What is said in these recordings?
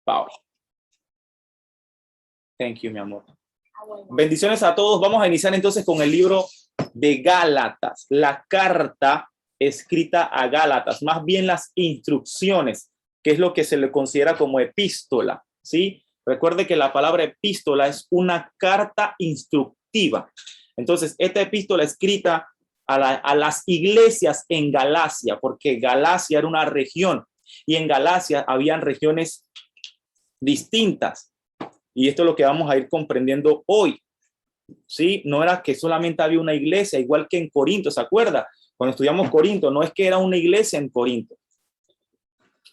Power. Thank you, mi amor. Bendiciones a todos. Vamos a iniciar entonces con el libro de Gálatas, la carta escrita a Gálatas, más bien las instrucciones, que es lo que se le considera como epístola, ¿sí? Recuerde que la palabra epístola es una carta instructiva. Entonces, esta epístola escrita a las iglesias en Galacia, porque Galacia era una región y en Galacia habían regiones distintas. Y esto es lo que vamos a ir comprendiendo hoy. ¿Sí? No era que solamente había una iglesia, igual que en Corinto, ¿se acuerda? Cuando estudiamos Corinto, no es que era una iglesia en Corinto.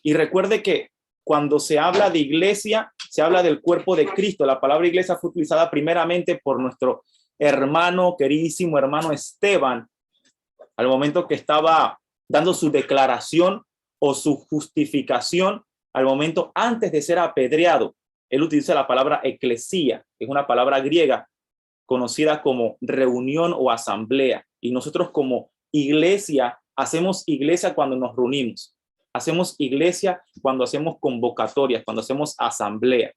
Y recuerde que cuando se habla de iglesia, se habla del cuerpo de Cristo. La palabra iglesia fue utilizada primeramente por nuestro hermano, queridísimo hermano Esteban, al momento que estaba dando su declaración o su justificación, al momento antes de ser apedreado. Él utiliza la palabra eclesía, que es una palabra griega conocida como reunión o asamblea. Y nosotros como iglesia, hacemos iglesia cuando nos reunimos. Hacemos iglesia cuando hacemos convocatorias, cuando hacemos asamblea.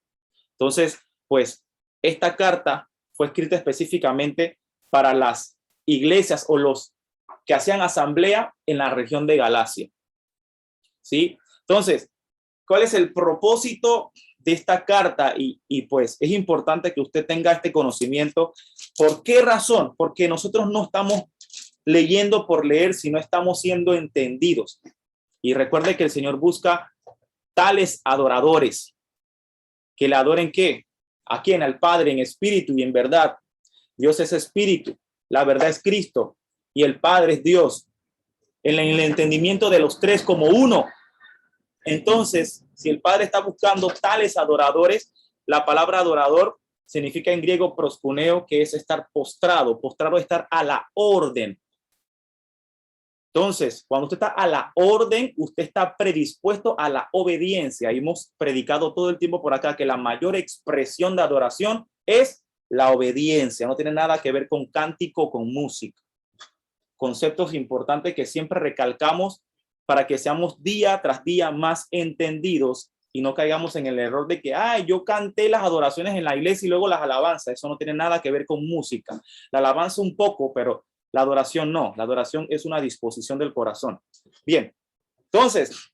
Entonces, pues, esta carta fue escrita específicamente para las iglesias o los que hacían asamblea en la región de Galacia. ¿Sí? Entonces, ¿cuál es el propósito de esta carta? Y pues es importante que usted tenga este conocimiento. ¿Por qué razón? Porque nosotros no estamos leyendo por leer, sino estamos siendo entendidos. Y recuerde que el Señor busca tales adoradores que le adoren ¿qué? ¿A quién? Al Padre en espíritu y en verdad. Dios es espíritu, la verdad es Cristo y el Padre es Dios. En el entendimiento de los tres como uno. Entonces, si el Padre está buscando tales adoradores, la palabra adorador significa en griego proskuneo, que es estar postrado. Postrado es estar a la orden. Entonces, cuando usted está a la orden, usted está predispuesto a la obediencia. Y hemos predicado todo el tiempo por acá que la mayor expresión de adoración es la obediencia. No tiene nada que ver con cántico, con música. Conceptos importantes que siempre recalcamos para que seamos día tras día más entendidos y no caigamos en el error de que, yo canté las adoraciones en la iglesia y luego las alabanzas. Eso no tiene nada que ver con música. La alabanza un poco, pero la adoración no. La adoración es una disposición del corazón. Bien, entonces,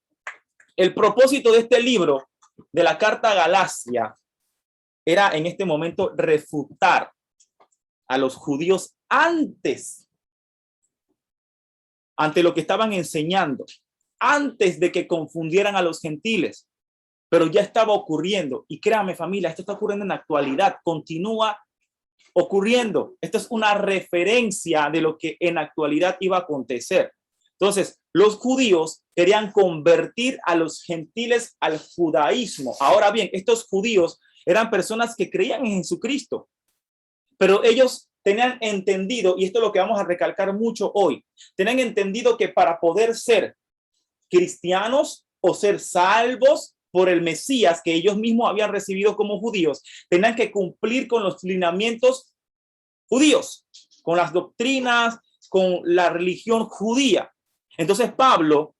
el propósito de este libro, de la carta a Galacia, era en este momento refutar a los judíos ante lo que estaban enseñando, antes de que confundieran a los gentiles, pero ya estaba ocurriendo. Y créame, familia, esto está ocurriendo en la actualidad, continúa ocurriendo. Esto es una referencia de lo que en la actualidad iba a acontecer. Entonces, los judíos querían convertir a los gentiles al judaísmo. Ahora bien, estos judíos eran personas que creían en Jesucristo, pero ellos tenían entendido, y esto es lo que vamos a recalcar mucho hoy, tenían entendido que para poder ser cristianos o ser salvos por el Mesías que ellos mismos habían recibido como judíos, tenían que cumplir con los lineamientos judíos, con las doctrinas, con la religión judía. Entonces Pablo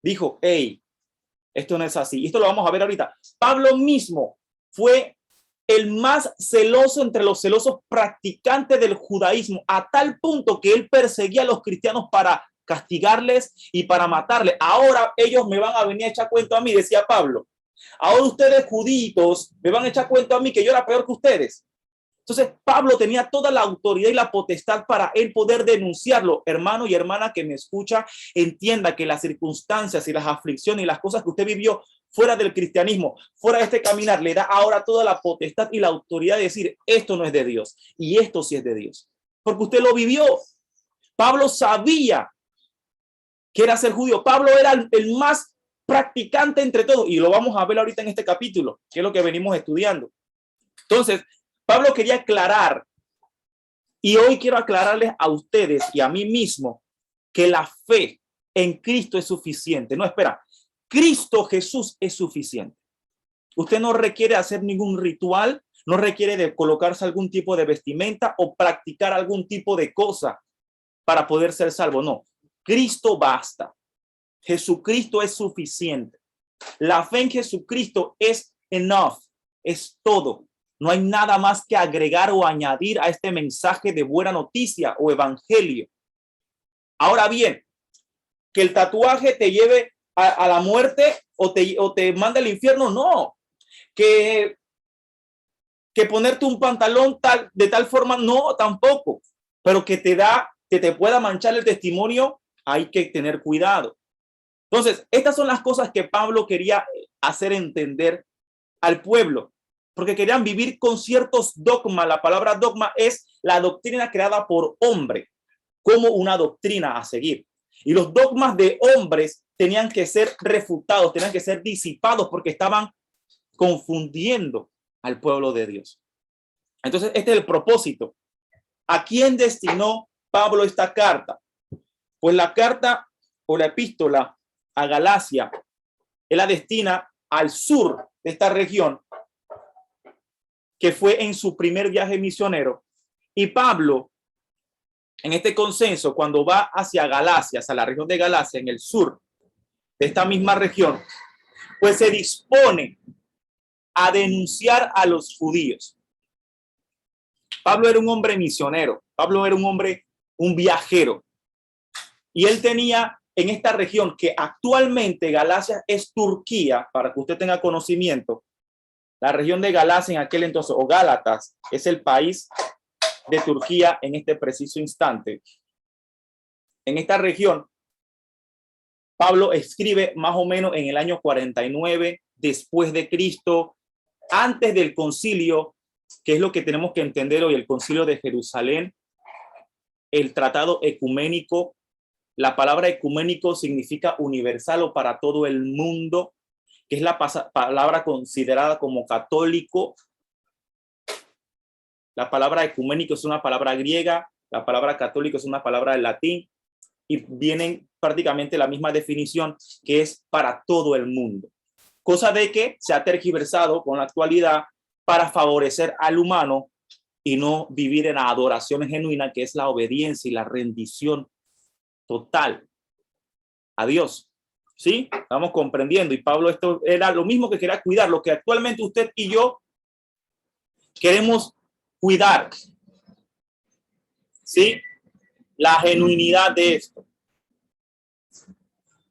dijo, esto no es así. Y esto lo vamos a ver ahorita. Pablo mismo fue el más celoso entre los celosos practicantes del judaísmo, a tal punto que él perseguía a los cristianos para castigarles y para matarles. Ahora ellos me van a venir a echar cuento a mí, decía Pablo. Ahora ustedes judíos me van a echar cuento a mí que yo era peor que ustedes. Entonces Pablo tenía toda la autoridad y la potestad para él poder denunciarlo. Hermano y hermana que me escucha, entienda que las circunstancias y las aflicciones y las cosas que usted vivió fuera del cristianismo, fuera de este caminar, le da ahora toda la potestad y la autoridad de decir, esto no es de Dios y esto sí es de Dios. Porque usted lo vivió. Pablo sabía que era ser judío. Pablo era el más practicante entre todos y lo vamos a ver ahorita en este capítulo, que es lo que venimos estudiando. Entonces, Pablo quería aclarar, y hoy quiero aclararles a ustedes y a mí mismo, que la fe en Cristo es suficiente. No, espera, Cristo Jesús es suficiente. Usted no requiere hacer ningún ritual, no requiere de colocarse algún tipo de vestimenta o practicar algún tipo de cosa para poder ser salvo. No, Cristo basta. Jesucristo es suficiente. La fe en Jesucristo es enough, es todo. No hay nada más que agregar o añadir a este mensaje de buena noticia o evangelio. Ahora bien, que el tatuaje te lleve a la muerte o te manda al infierno, no. Que ponerte un pantalón de tal forma, no, tampoco. Pero que te pueda manchar el testimonio, hay que tener cuidado. Entonces, estas son las cosas que Pablo quería hacer entender al pueblo, porque querían vivir con ciertos dogmas. La palabra dogma es la doctrina creada por hombre, como una doctrina a seguir. Y los dogmas de hombres tenían que ser refutados, tenían que ser disipados, porque estaban confundiendo al pueblo de Dios. Entonces, este es el propósito. ¿A quién destinó Pablo esta carta? Pues la carta o la epístola a Galacia, él la destina al sur de esta región, que fue en su primer viaje misionero. Y Pablo, en este consenso, cuando va hacia Galacia, hacia la región de Galacia, en el sur de esta misma región, pues se dispone a denunciar a los judíos. Pablo era un hombre misionero, Pablo era un hombre, un viajero. Y él tenía en esta región, que actualmente Galacia es Turquía, para que usted tenga conocimiento, la región de Galacia en aquel entonces, o Gálatas, es el país de Turquía en este preciso instante. En esta región, Pablo escribe más o menos en el año 49 después de Cristo, antes del concilio, que es lo que tenemos que entender hoy, el concilio de Jerusalén, el tratado ecuménico. La palabra ecuménico significa universal o para todo el mundo, que es la palabra considerada como católico. La palabra ecuménico es una palabra griega, la palabra católico es una palabra del latín, y vienen prácticamente la misma definición, que es para todo el mundo. Cosa de que se ha tergiversado con la actualidad para favorecer al humano y no vivir en la adoración genuina, que es la obediencia y la rendición total a Dios. ¿Sí? Estamos comprendiendo. Y Pablo, esto era lo mismo que quería cuidar, lo que actualmente usted y yo queremos cuidar. ¿Sí? La genuinidad de esto.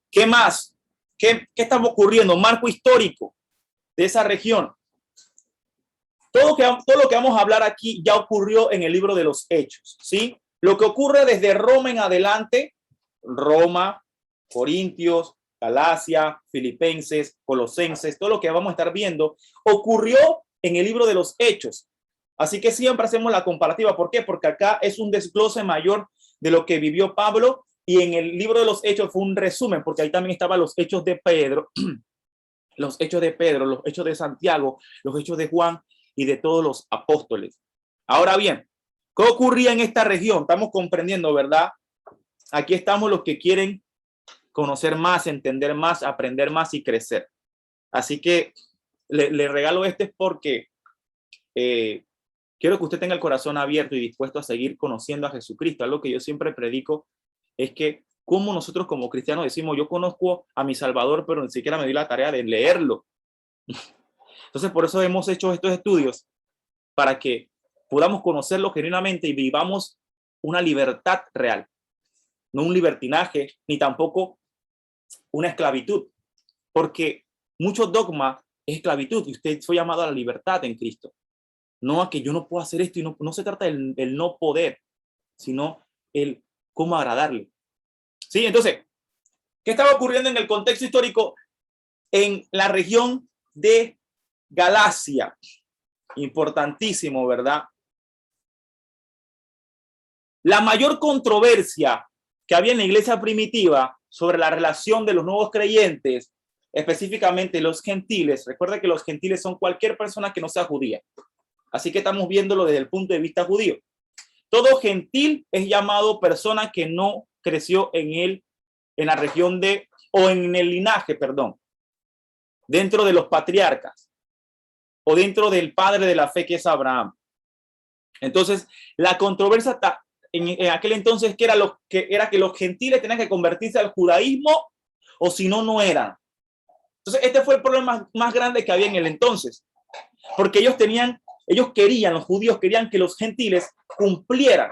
¿Qué más? ¿Qué está ocurriendo? Marco histórico de esa región. Todo lo que vamos a hablar aquí ya ocurrió en el libro de los Hechos. ¿Sí? Lo que ocurre desde Roma en adelante, Roma, Corintios, Galacia, Filipenses, Colosenses, todo lo que vamos a estar viendo ocurrió en el libro de los Hechos. Así que siempre hacemos la comparativa. ¿Por qué? Porque acá es un desglose mayor de lo que vivió Pablo, y en el libro de los Hechos fue un resumen, porque ahí también estaban los Hechos de Pedro, los Hechos de Pedro, los Hechos de Santiago, los Hechos de Juan y de todos los apóstoles. Ahora bien, ¿qué ocurría en esta región? Estamos comprendiendo, ¿verdad? Aquí estamos los que quieren conocer más, entender más, aprender más y crecer. Así que le regalo este porque quiero que usted tenga el corazón abierto y dispuesto a seguir conociendo a Jesucristo. Algo que yo siempre predico es que como nosotros como cristianos decimos, yo conozco a mi Salvador, pero ni siquiera me di la tarea de leerlo. Entonces, por eso hemos hecho estos estudios, para que podamos conocerlo genuinamente y vivamos una libertad real. No un libertinaje, ni tampoco una esclavitud, porque mucho dogma es esclavitud y usted fue llamado a la libertad en Cristo. No a que yo no puedo hacer esto, y no se trata del no poder, sino el cómo agradarle. Sí, entonces, ¿qué estaba ocurriendo en el contexto histórico en la región de Galacia? Importantísimo, ¿verdad? La mayor controversia que había en la iglesia primitiva sobre la relación de los nuevos creyentes, específicamente los gentiles. Recuerda que los gentiles son cualquier persona que no sea judía. Así que estamos viéndolo desde el punto de vista judío. Todo gentil es llamado persona que no creció en la región o en el linaje, perdón, dentro de los patriarcas o dentro del padre de la fe, que es Abraham. Entonces, la controversia en aquel entonces que era que los gentiles tenían que convertirse al judaísmo, o si no, no eran. Entonces, este fue el problema más grande que había en el entonces, porque los judíos querían que los gentiles cumplieran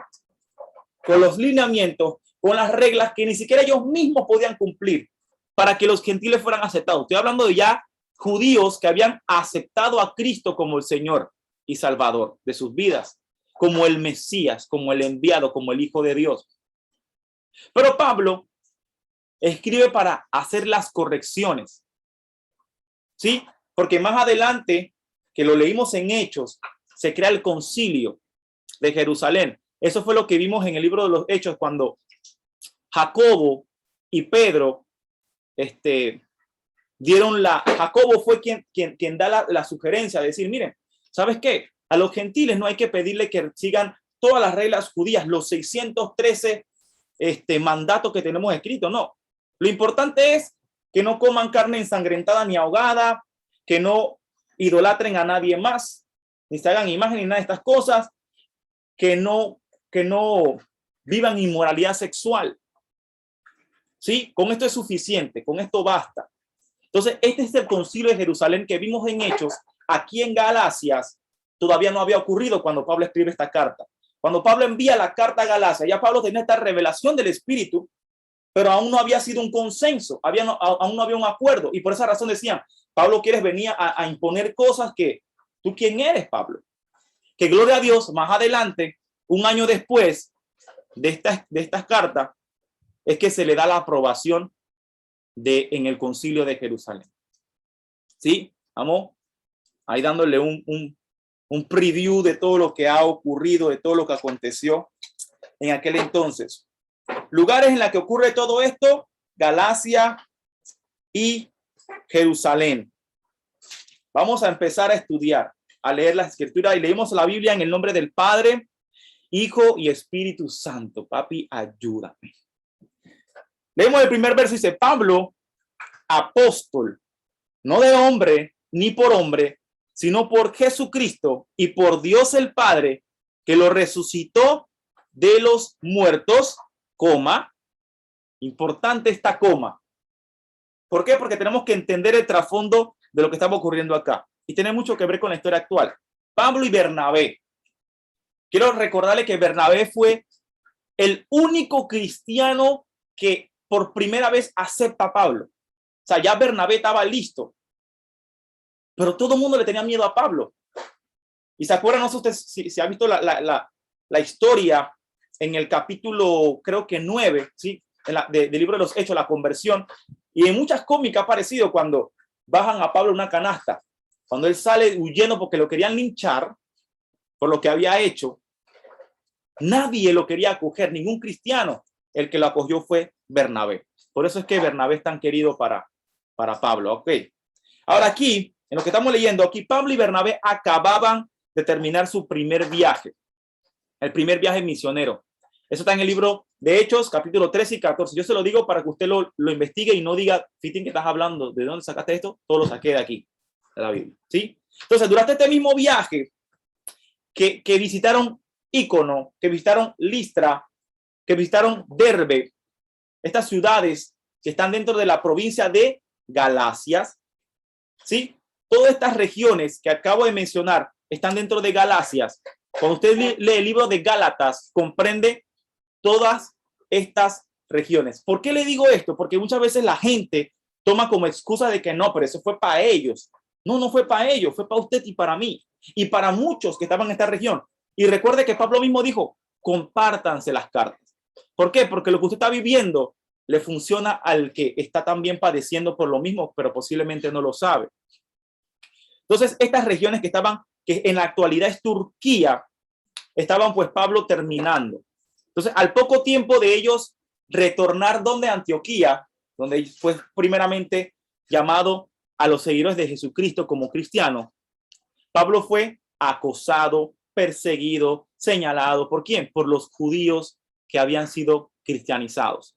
con los lineamientos, con las reglas que ni siquiera ellos mismos podían cumplir para que los gentiles fueran aceptados. Estoy hablando de ya judíos que habían aceptado a Cristo como el Señor y Salvador de sus vidas, como el Mesías, como el enviado, como el Hijo de Dios. Pero Pablo escribe para hacer las correcciones, ¿sí? Porque más adelante, que lo leímos en Hechos, se crea el concilio de Jerusalén. Eso fue lo que vimos en el libro de los Hechos cuando Jacobo y Pedro Jacobo fue quien da la sugerencia de decir, miren, ¿sabes qué? A los gentiles no hay que pedirle que sigan todas las reglas judías, los 613 mandatos que tenemos escritos, no. Lo importante es que no coman carne ensangrentada ni ahogada, que no idolatren a nadie más, ni se hagan imágenes ni nada de estas cosas, que no vivan inmoralidad sexual. ¿Sí? Con esto es suficiente, con esto basta. Entonces, este es el concilio de Jerusalén que vimos en Hechos. Aquí en Galacias todavía no había ocurrido cuando Pablo escribe esta carta. Cuando Pablo envía la carta a Galacia, ya Pablo tenía esta revelación del Espíritu, pero aún no había sido un consenso, aún no había un acuerdo. Y por esa razón decían, Pablo, ¿quieres venir a imponer cosas que tú quién eres, Pablo? Que gloria a Dios, más adelante, un año después de estas cartas, es que se le da la aprobación en el concilio de Jerusalén. ¿Sí? Vamos ahí dándole un preview de todo lo que ha ocurrido, de todo lo que aconteció en aquel entonces. Lugares en los que ocurre todo esto: Galacia y Jerusalén. Vamos a empezar a estudiar, a leer la escritura, y leemos la Biblia en el nombre del Padre, Hijo y Espíritu Santo. Papi, ayúdame. Leemos el primer verso, dice: Pablo, apóstol, no de hombre ni por hombre, sino por Jesucristo y por Dios el Padre, que lo resucitó de los muertos, coma, importante esta coma. ¿Por qué? Porque tenemos que entender el trasfondo de lo que estaba ocurriendo acá. Y tiene mucho que ver con la historia actual. Pablo y Bernabé. Quiero recordarle que Bernabé fue el único cristiano que por primera vez acepta a Pablo. O sea, ya Bernabé estaba listo. Pero todo el mundo le tenía miedo a Pablo. Y se acuerdan, no sé usted si ha visto la historia en el capítulo, creo que 9, ¿sí? Del libro de los Hechos, la conversión. Y en muchas cómicas ha aparecido cuando bajan a Pablo una canasta. Cuando él sale huyendo porque lo querían linchar por lo que había hecho. Nadie lo quería acoger, ningún cristiano. El que lo acogió fue Bernabé. Por eso es que Bernabé es tan querido para Pablo. Ok. Ahora aquí, en lo que estamos leyendo, aquí Pablo y Bernabé acababan de terminar su primer viaje. El primer viaje misionero. Eso está en el libro de Hechos, capítulo 13 y 14. Yo se lo digo para que usted lo investigue y no diga, Fitín, ¿qué estás hablando? ¿De dónde sacaste esto? Todo lo saqué de aquí, de la Biblia. ¿Sí? Entonces, durante este mismo viaje que visitaron Ícono, que visitaron Listra, que visitaron Derbe, estas ciudades que están dentro de la provincia de Galacias, ¿sí? Todas estas regiones que acabo de mencionar están dentro de Galacias. Cuando usted lee el libro de Gálatas, comprende todas estas regiones. ¿Por qué le digo esto? Porque muchas veces la gente toma como excusa de que no, pero eso fue para ellos. No, no fue para ellos, fue para usted y para mí. Y para muchos que estaban en esta región. Y recuerde que Pablo mismo dijo, compártanse las cartas. ¿Por qué? Porque lo que usted está viviendo le funciona al que está también padeciendo por lo mismo, pero posiblemente no lo sabe. Entonces, estas regiones que en la actualidad es Turquía, estaban pues Pablo terminando. Entonces, al poco tiempo de ellos retornar donde Antioquía, donde fue primeramente llamado a los seguidores de Jesucristo como cristianos, Pablo fue acosado, perseguido, señalado. ¿Por quién? Por los judíos que habían sido cristianizados.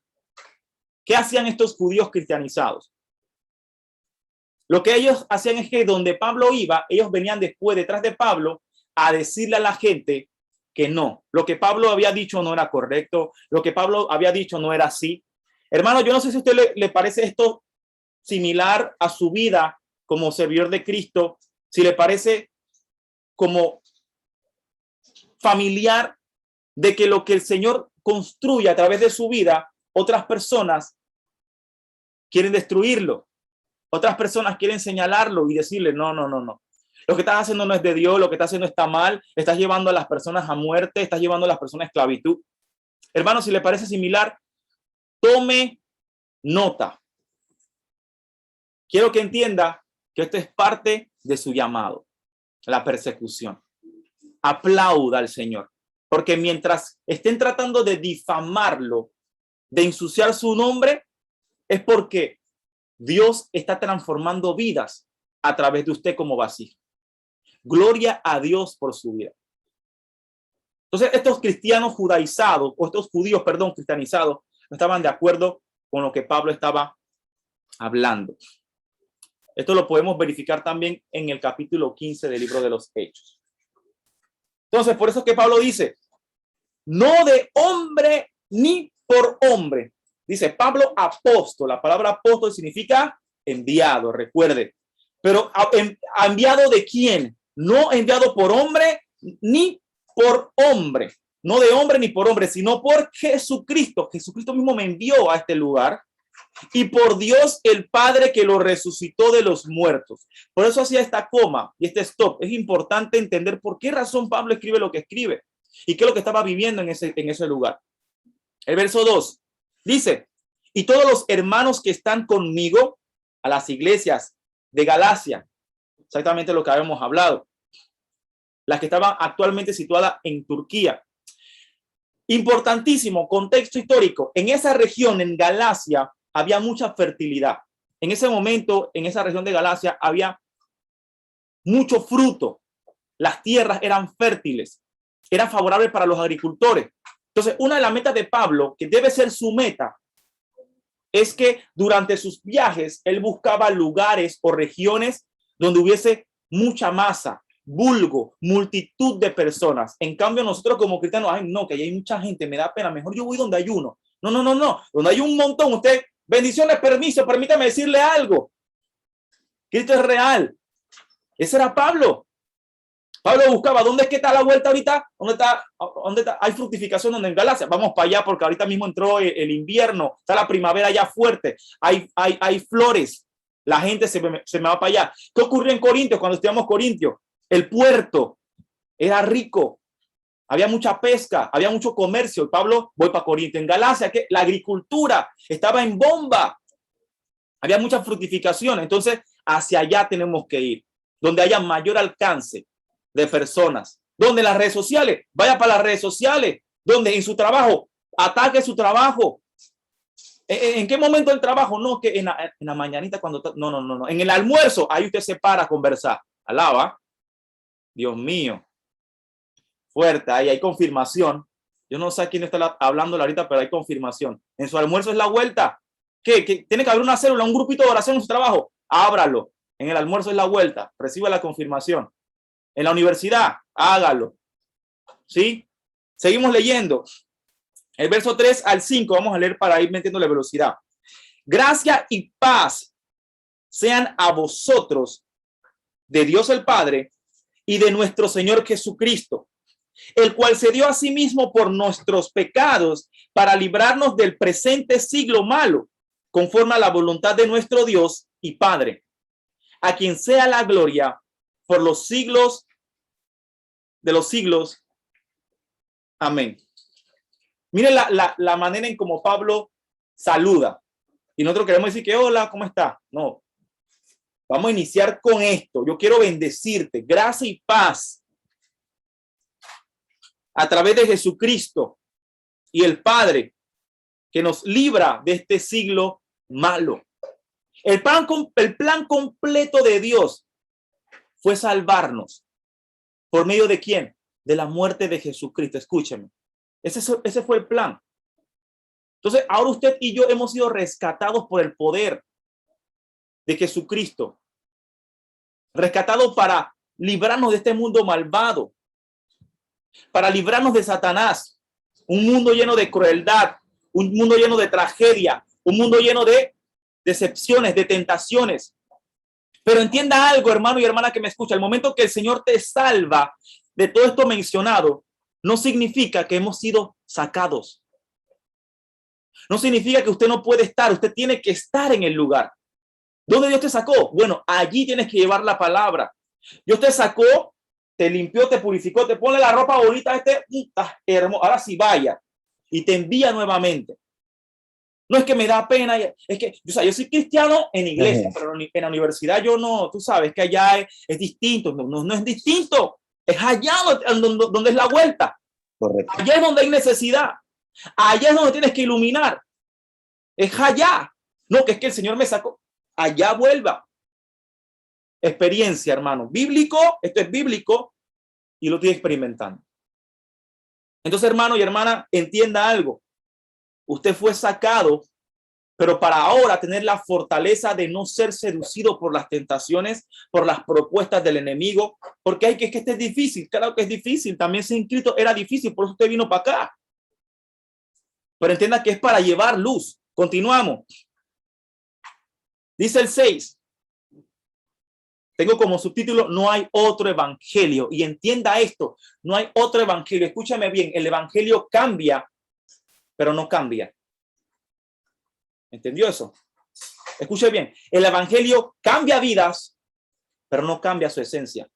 ¿Qué hacían estos judíos cristianizados? Lo que ellos hacían es que donde Pablo iba, ellos venían detrás de Pablo, a decirle a la gente que no, lo que Pablo había dicho no era correcto, lo que Pablo había dicho no era así. Hermano, yo no sé si a usted le parece esto similar a su vida como servidor de Cristo, si le parece como familiar de que lo que el Señor construye a través de su vida, otras personas quieren destruirlo. Otras personas quieren señalarlo y decirle, no. Lo que estás haciendo no es de Dios, lo que estás haciendo está mal, estás llevando a las personas a muerte, estás llevando a las personas a esclavitud. Hermano, si le parece similar, tome nota. Quiero que entienda que esto es parte de su llamado, la persecución. Aplauda al Señor, porque mientras estén tratando de difamarlo, de ensuciar su nombre, es porque Dios está transformando vidas a través de usted como vasija. Gloria a Dios por su vida. Entonces, estos cristianos judaizados, o estos judíos, perdón, cristianizados, no estaban de acuerdo con lo que Pablo estaba hablando. Esto lo podemos verificar también en el capítulo 15 del libro de los Hechos. Entonces, por eso es que Pablo dice, no de hombre ni por hombre. Dice Pablo apóstol. La palabra apóstol significa enviado, recuerde. Pero ¿enviado de quién? No enviado por hombre ni por hombre. No de hombre ni por hombre, sino por Jesucristo. Jesucristo mismo me envió a este lugar. Y por Dios el Padre que lo resucitó de los muertos. Por eso hacía esta coma y este stop. Es importante entender por qué razón Pablo escribe lo que escribe y qué es lo que estaba viviendo en ese lugar. El verso 2 dice, y todos los hermanos que están conmigo a las iglesias de Galacia, exactamente lo que habíamos hablado, las que estaban actualmente situadas en Turquía. Importantísimo, contexto histórico. En esa región, en Galacia, había mucha fertilidad. En ese momento, en esa región de Galacia, había mucho fruto. Las tierras eran fértiles, eran favorables para los agricultores. Entonces, una de las metas de Pablo, que debe ser su meta, es que durante sus viajes, él buscaba lugares o regiones donde hubiese mucha masa, vulgo, multitud de personas. En cambio, nosotros como cristianos, ay, no, que ahí hay mucha gente, me da pena, mejor yo voy donde hay uno. No, donde hay un montón, usted, bendiciones, permiso, permítame decirle algo. Cristo es real. Ese era Pablo. Pablo buscaba, ¿dónde es que está la vuelta ahorita? ¿Dónde está? Hay fructificación donde en Galacia. Vamos para allá porque ahorita mismo entró el invierno, está la primavera ya fuerte, hay flores, la gente se me va para allá. ¿Qué ocurrió en Corintios cuando estudiamos Corintios? El puerto era rico, había mucha pesca, había mucho comercio. Y Pablo, voy para Corintios. En Galacia, que la agricultura estaba en bomba, había mucha fructificación. Entonces, hacia allá tenemos que ir, donde haya mayor alcance de personas, donde las redes sociales, vaya para las redes sociales, donde en su trabajo, ataque su trabajo. ¿En qué momento del trabajo? No, que en la mañanita cuando, no, en el almuerzo, ahí usted se para a conversar. Alaba, Dios mío, fuerte, ahí hay confirmación. Yo no sé a quién está hablando ahorita, pero hay confirmación. En su almuerzo es la vuelta. ¿Qué? Tiene que haber una célula, un grupito de oración en su trabajo. Ábralo. En el almuerzo es la vuelta. Reciba la confirmación. En la universidad, hágalo. ¿Sí? Seguimos leyendo. El verso 3 al 5, vamos a leer para ir metiendo la velocidad. Gracia y paz sean a vosotros, de Dios el Padre y de nuestro Señor Jesucristo, el cual se dio a sí mismo por nuestros pecados para librarnos del presente siglo malo, conforme a la voluntad de nuestro Dios y Padre, a quien sea la gloria por los siglos de los siglos. Amén. Miren la manera en cómo Pablo saluda. Y nosotros queremos decir que hola, ¿cómo está? No. Vamos a iniciar con esto. Yo quiero bendecirte. Gracia y paz a través de Jesucristo y el Padre que nos libra de este siglo malo. El plan completo de Dios fue salvarnos. ¿Por medio de quién? De la muerte de Jesucristo. Escúcheme. Ese fue el plan. Entonces, ahora usted y yo hemos sido rescatados por el poder de Jesucristo. Rescatados para librarnos de este mundo malvado. Para librarnos de Satanás. Un mundo lleno de crueldad. Un mundo lleno de tragedia. Un mundo lleno de decepciones, de tentaciones. Pero entienda algo, hermano y hermana que me escucha, el momento que el Señor te salva de todo esto mencionado, no significa que hemos sido sacados. No significa que usted no puede estar, usted tiene que estar en el lugar. ¿Dónde Dios te sacó? Bueno, allí tienes que llevar la palabra. Dios te sacó, te limpió, te purificó, te pone la ropa bonita, hermoso. Ahora sí vaya y te envía nuevamente. No es que me da pena, es que, o sea, yo soy cristiano en iglesia, pero en la universidad yo no, tú sabes que allá es distinto, no es distinto, es allá donde es la vuelta. Correcto. Allá es donde hay necesidad, allá es donde tienes que iluminar, es allá. No, que es que el Señor me sacó, allá vuelva. Experiencia, hermano, bíblico, esto es bíblico y lo estoy experimentando. Entonces, hermano y hermana, entienda algo. Usted fue sacado, pero para ahora tener la fortaleza de no ser seducido por las tentaciones, por las propuestas del enemigo, porque hay que este es difícil, claro que es difícil, también ser inscrito era difícil, por eso usted vino para acá. Pero entienda que es para llevar luz. Continuamos. Dice el 6. Tengo como subtítulo, no hay otro evangelio. Y entienda esto, no hay otro evangelio. Escúchame bien, el evangelio cambia, pero no cambia. ¿Entendió eso? Escuche bien, el evangelio cambia vidas, pero no cambia su esencia.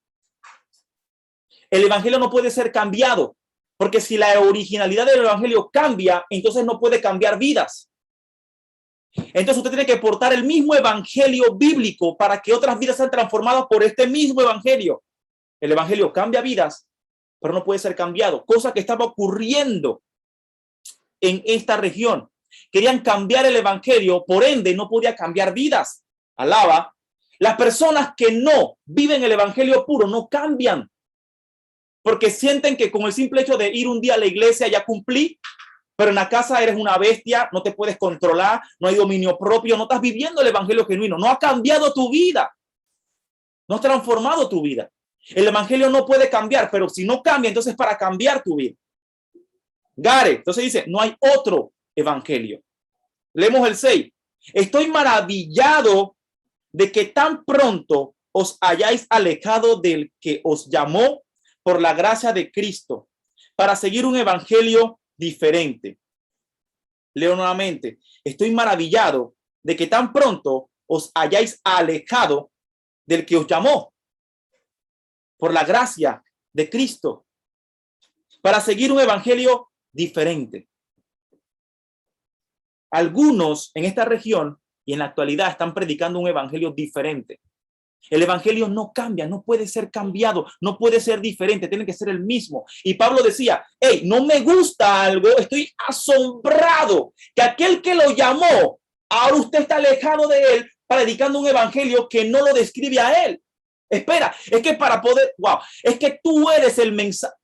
El evangelio no puede ser cambiado, porque si la originalidad del evangelio cambia, entonces no puede cambiar vidas. Entonces usted tiene que portar el mismo evangelio bíblico para que otras vidas sean transformadas por este mismo evangelio. El evangelio cambia vidas, pero no puede ser cambiado, cosa que estaba ocurriendo en esta región. Querían cambiar el evangelio, por ende no podía cambiar vidas. Alaba. Las personas que no viven el evangelio puro no cambian, porque sienten que con el simple hecho de ir un día a la iglesia ya cumplí, pero en la casa eres una bestia, no te puedes controlar, no hay dominio propio, no estás viviendo el evangelio genuino, no ha cambiado tu vida, no has transformado tu vida. El evangelio no puede cambiar, pero si no cambia, entonces para cambiar tu vida. Gare, entonces dice, no hay otro evangelio. Leemos el 6. Estoy maravillado de que tan pronto os hayáis alejado del que os llamó por la gracia de Cristo para seguir un evangelio diferente. Leo nuevamente. Estoy maravillado de que tan pronto os hayáis alejado del que os llamó por la gracia de Cristo para seguir un evangelio diferente. Algunos en esta región y en la actualidad están predicando un evangelio diferente. El evangelio no cambia, no puede ser cambiado, no puede ser diferente, tiene que ser el mismo. Y Pablo decía, hey, no me gusta algo, estoy asombrado que aquel que lo llamó, ahora usted está alejado de él, predicando un evangelio que no lo describe a él. Espera, es que para poder, wow, es que tú eres el mensaje.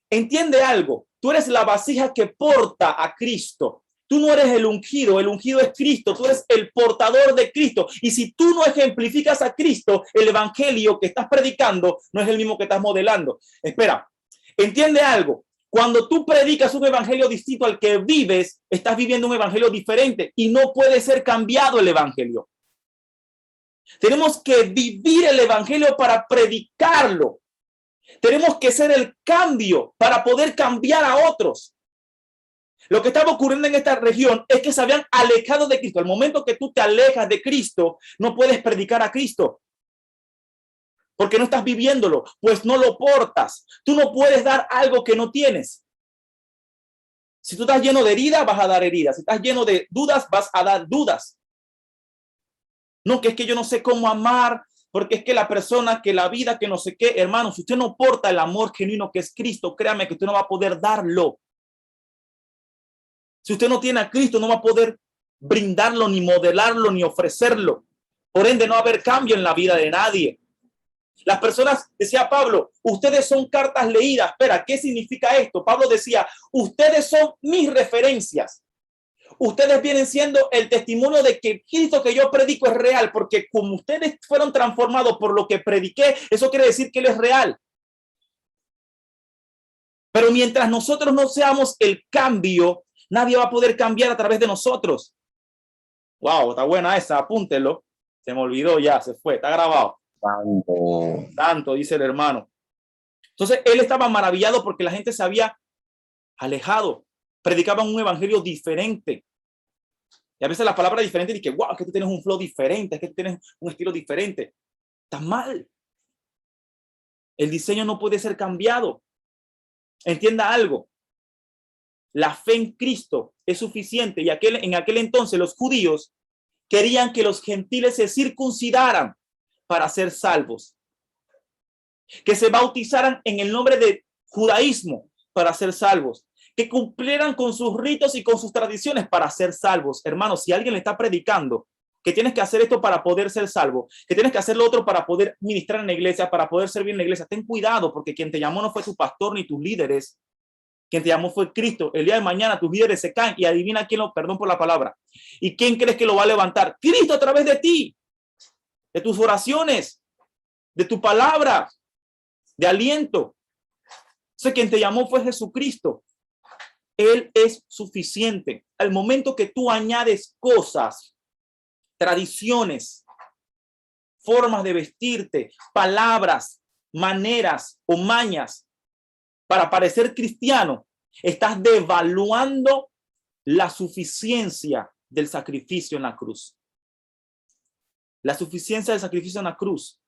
Entiende algo, tú eres la vasija que porta a Cristo. Tú no eres el ungido es Cristo, tú eres el portador de Cristo. Y si tú no ejemplificas a Cristo, el evangelio que estás predicando no es el mismo que estás modelando. Espera, entiende algo. Cuando tú predicas un evangelio distinto al que vives, estás viviendo un evangelio diferente y no puede ser cambiado el evangelio. Tenemos que vivir el evangelio para predicarlo. Tenemos que ser el cambio para poder cambiar a otros. Lo que estaba ocurriendo en esta región es que se habían alejado de Cristo. Al momento que tú te alejas de Cristo, no puedes predicar a Cristo. Porque no estás viviéndolo, pues no lo portas. Tú no puedes dar algo que no tienes. Si tú estás lleno de heridas, vas a dar heridas. Si estás lleno de dudas, vas a dar dudas. No, que es que yo no sé cómo amar, porque es que la persona, que la vida, que no sé qué. Hermano, si usted no porta el amor genuino que es Cristo, créame que usted no va a poder darlo. Si usted no tiene a Cristo, no va a poder brindarlo, ni modelarlo, ni ofrecerlo. Por ende, no va a haber cambio en la vida de nadie. Las personas, decía Pablo, ustedes son cartas leídas. Espera, ¿qué significa esto? Pablo decía, ustedes son mis referencias. Ustedes vienen siendo el testimonio de que Cristo que yo predico es real, porque como ustedes fueron transformados por lo que prediqué, eso quiere decir que Él es real. Pero mientras nosotros no seamos el cambio, nadie va a poder cambiar a través de nosotros. Wow, está buena esa, apúntelo. Se me olvidó ya, se fue, está grabado. Tanto, dice el hermano. Entonces, él estaba maravillado porque la gente se había alejado, predicaban un evangelio diferente. Y a veces la palabra diferente dice, wow, es que tú tienes un flow diferente, es que tú tienes un estilo diferente. Está mal. El diseño no puede ser cambiado. Entienda algo. La fe en Cristo es suficiente y en aquel entonces los judíos querían que los gentiles se circuncidaran para ser salvos, que se bautizaran en el nombre de judaísmo para ser salvos, que cumplieran con sus ritos y con sus tradiciones para ser salvos. Hermanos, si alguien le está predicando que tienes que hacer esto para poder ser salvo, que tienes que hacer lo otro para poder ministrar en la iglesia, para poder servir en la iglesia, ten cuidado, porque quien te llamó no fue tu pastor ni tus líderes. Quien te llamó fue Cristo. El día de mañana tus líderes se caen y adivina quién lo, perdón por la palabra. ¿Y quién crees que lo va a levantar? Cristo a través de ti, de tus oraciones, de tu palabra, de aliento. Entonces, quien te llamó fue Jesucristo. Él es suficiente. Al momento que tú añades cosas, tradiciones, formas de vestirte, palabras, maneras o mañas para parecer cristiano, estás devaluando la suficiencia del sacrificio en la cruz. La suficiencia del sacrificio en la cruz.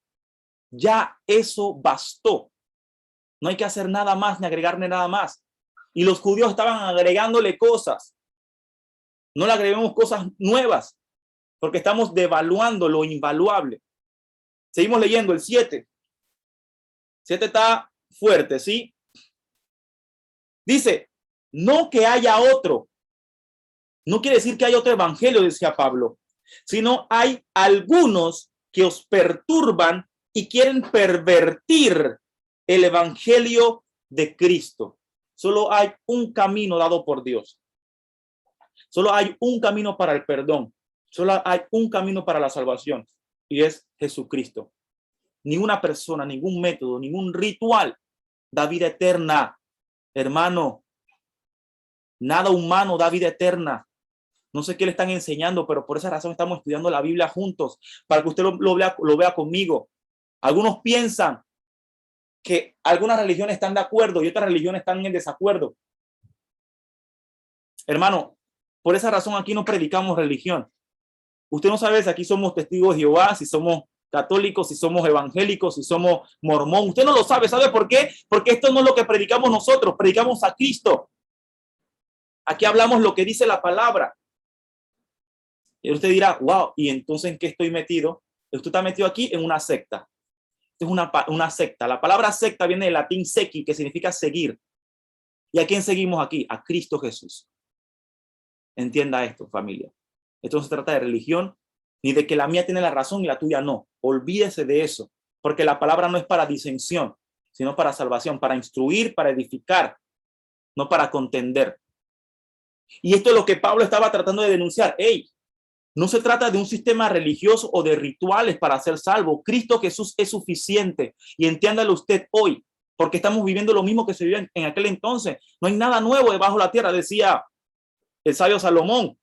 Ya eso bastó. No hay que hacer nada más ni agregarle nada más. Y los judíos estaban agregándole cosas. No le agreguemos cosas nuevas, porque estamos devaluando lo invaluable. Seguimos leyendo el 7. 7 está fuerte, ¿sí? Dice, no que haya otro. No quiere decir que hay otro evangelio, decía Pablo, sino hay algunos que os perturban y quieren pervertir el evangelio de Cristo. Solo hay un camino dado por Dios. Solo hay un camino para el perdón. Solo hay un camino para la salvación y es Jesucristo. Ninguna persona, ningún método, ningún ritual da vida eterna. Hermano, nada humano da vida eterna. No sé qué le están enseñando, pero por esa razón estamos estudiando la Biblia juntos, para que usted lo vea conmigo. Algunos piensan que algunas religiones están de acuerdo y otras religiones están en desacuerdo. Hermano, por esa razón aquí no predicamos religión. Usted no sabe si aquí somos testigos de Jehová, si somos católicos, si somos evangélicos, si somos mormón. Usted no lo sabe. ¿Sabe por qué? Porque esto no es lo que predicamos nosotros. Predicamos a Cristo. Aquí hablamos lo que dice la palabra. Y usted dirá, wow, ¿y entonces en qué estoy metido? Usted está metido aquí en una secta. Esto es una secta. La palabra secta viene del latín sequi, que significa seguir. ¿Y a quién seguimos aquí? A Cristo Jesús. Entienda esto, familia. Esto no se trata de religión, ni de que la mía tiene la razón y la tuya no. Olvídese de eso, porque la palabra no es para disensión, sino para salvación, para instruir, para edificar, no para contender. Y esto es lo que Pablo estaba tratando de denunciar. Hey, no se trata de un sistema religioso o de rituales para ser salvo. Cristo Jesús es suficiente. Y entiéndalo usted hoy, porque estamos viviendo lo mismo que se vivía en aquel entonces. No hay nada nuevo debajo de la tierra, decía el sabio Salomón.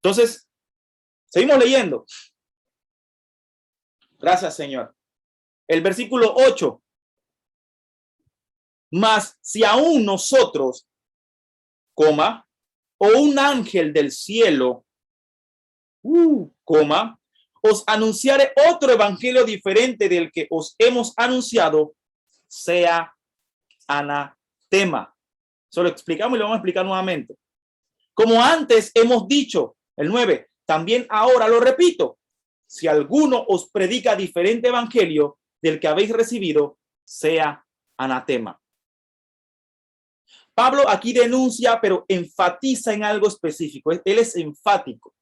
Entonces, seguimos leyendo. Gracias, Señor. El versículo 8. Mas si aún nosotros, coma, o un ángel del cielo, coma, os anunciare otro evangelio diferente del que os hemos anunciado, sea anatema. Eso lo explicamos y lo vamos a explicar nuevamente. Como antes hemos dicho, el 9, también ahora lo repito, si alguno os predica diferente evangelio del que habéis recibido, sea anatema. Pablo aquí denuncia, pero enfatiza en algo específico. Él es enfático.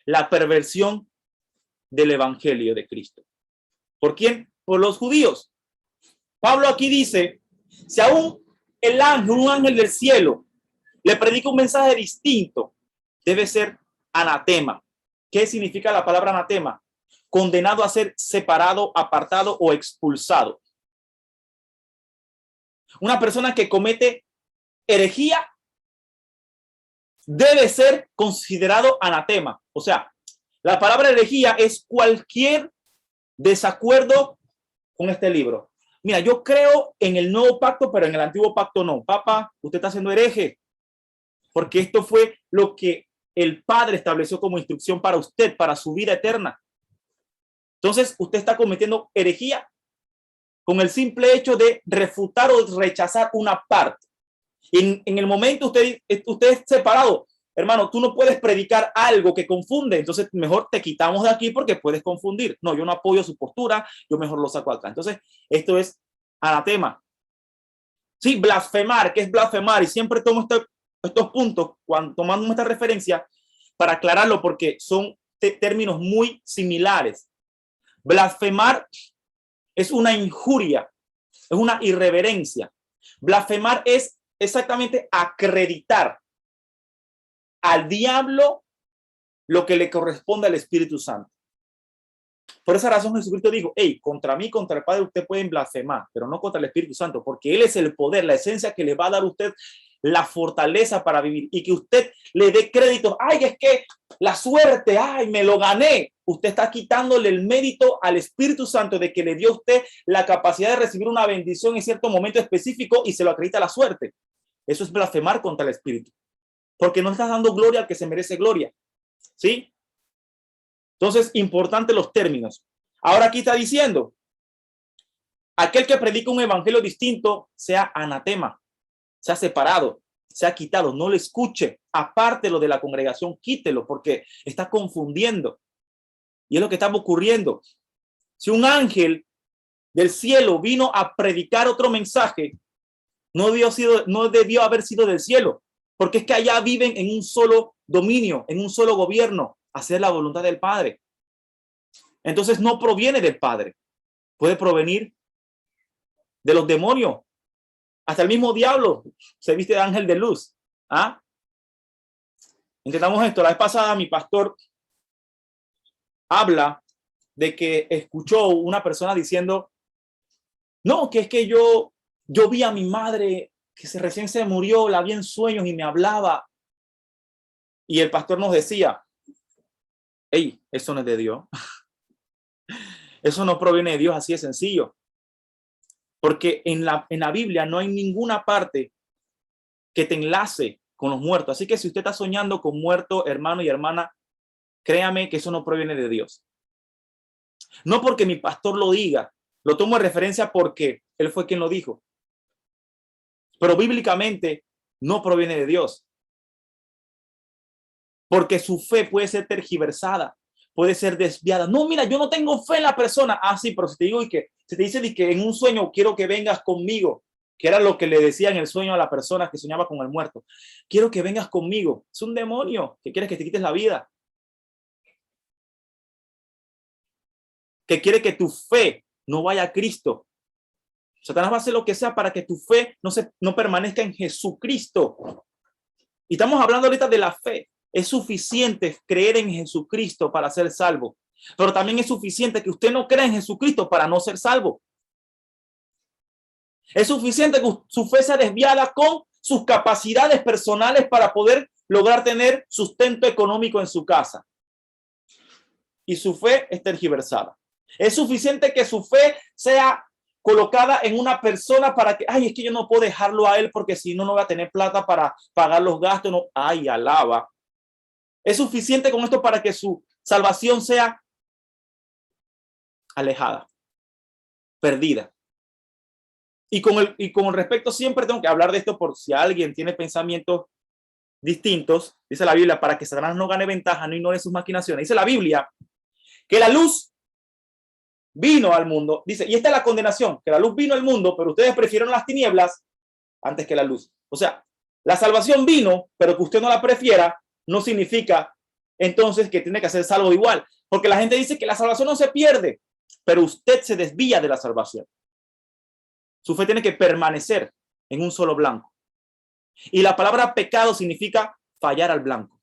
La perversión del evangelio de Cristo. ¿Por quién? Por los judíos. Pablo aquí dice, si aún el ángel, un ángel del cielo, le predica un mensaje distinto, debe ser anatema. ¿Qué significa la palabra anatema? Condenado a ser separado, apartado o expulsado. Una persona que comete herejía debe ser considerado anatema. O sea, la palabra herejía es cualquier desacuerdo con este libro. Mira, yo creo en el nuevo pacto, pero en el antiguo pacto no. Papá, usted está siendo hereje, porque esto fue lo que el Padre estableció como instrucción para usted, para su vida eterna. Entonces, usted está cometiendo herejía con el simple hecho de refutar o rechazar una parte. En el momento usted es separado. Hermano, tú no puedes predicar algo que confunde, entonces mejor te quitamos de aquí porque puedes confundir. No, yo no apoyo su postura, yo mejor lo saco acá. Entonces, esto es anatema. Sí, blasfemar, ¿qué es blasfemar? Y siempre tomo estos puntos cuando tomamos esta referencia para aclararlo porque son términos muy similares. Blasfemar es una injuria, es una irreverencia. Blasfemar es exactamente acreditar al diablo lo que le corresponde al Espíritu Santo. Por esa razón Jesucristo dijo, hey, contra mí, contra el Padre, usted pueden blasfemar, pero no contra el Espíritu Santo, porque Él es el poder, la esencia que le va a dar a usted la fortaleza para vivir y que usted le dé crédito. Ay, es que la suerte, ay, me lo gané. Usted está quitándole el mérito al Espíritu Santo de que le dio a usted la capacidad de recibir una bendición en cierto momento específico y se lo acredita la suerte. Eso es blasfemar contra el Espíritu, porque no estás dando gloria al que se merece gloria. ¿Sí? Entonces, importante los términos. Ahora aquí está diciendo, aquel que predica un evangelio distinto sea anatema, sea separado, sea quitado, no le escuche, apártelo de la congregación, quítelo porque está confundiendo. Y es lo que está ocurriendo. Si un ángel del cielo vino a predicar otro mensaje, no debió haber sido del cielo, porque es que allá viven en un solo dominio, en un solo gobierno, hacer la voluntad del Padre. Entonces no proviene del Padre, puede provenir de los demonios. Hasta el mismo diablo se viste de ángel de luz. ¿Ah? Intentamos esto. La vez pasada mi pastor habla de que escuchó una persona diciendo, no, que es que yo vi a mi madre que recién se murió, la vi en sueños y me hablaba. Y el pastor nos decía, hey, eso no es de Dios. Eso no proviene de Dios, así de sencillo. Porque en la Biblia no hay ninguna parte que te enlace con los muertos. Así que si usted está soñando con muerto, hermano y hermana, créame que eso no proviene de Dios. No porque mi pastor lo diga, lo tomo de referencia porque él fue quien lo dijo. Pero bíblicamente no proviene de Dios. Porque su fe puede ser tergiversada, puede ser desviada. No, mira, yo no tengo fe en la persona. Ah, sí, pero si te digo y que se te dice que en un sueño quiero que vengas conmigo, que era lo que le decía en el sueño a la persona que soñaba con el muerto. Quiero que vengas conmigo. Es un demonio que quiere que te quites la vida. Que quiere que tu fe no vaya a Cristo. Satanás va a hacer lo que sea para que tu fe no permanezca en Jesucristo. Y estamos hablando ahorita de la fe. Es suficiente creer en Jesucristo para ser salvo. Pero también es suficiente que usted no crea en Jesucristo para no ser salvo. Es suficiente que su fe sea desviada con sus capacidades personales para poder lograr tener sustento económico en su casa. Y su fe es tergiversada. Es suficiente que su fe sea colocada en una persona para que, ay, es que yo no puedo dejarlo a él porque si no, no voy a tener plata para pagar los gastos. No, ay, alaba. Es suficiente con esto para que su salvación sea alejada, perdida. Y con el respecto, siempre tengo que hablar de esto por si alguien tiene pensamientos distintos. Dice la Biblia, para que Satanás no gane ventaja, no ignore sus maquinaciones. Dice la Biblia que la luz vino al mundo. Dice, y esta es la condenación, que la luz vino al mundo, pero ustedes prefirieron las tinieblas antes que la luz. O sea, la salvación vino, pero que usted no la prefiera, no significa entonces que tiene que ser salvo igual. Porque la gente dice que la salvación no se pierde, pero usted se desvía de la salvación. Su fe tiene que permanecer en un solo blanco. Y la palabra pecado significa fallar al blanco.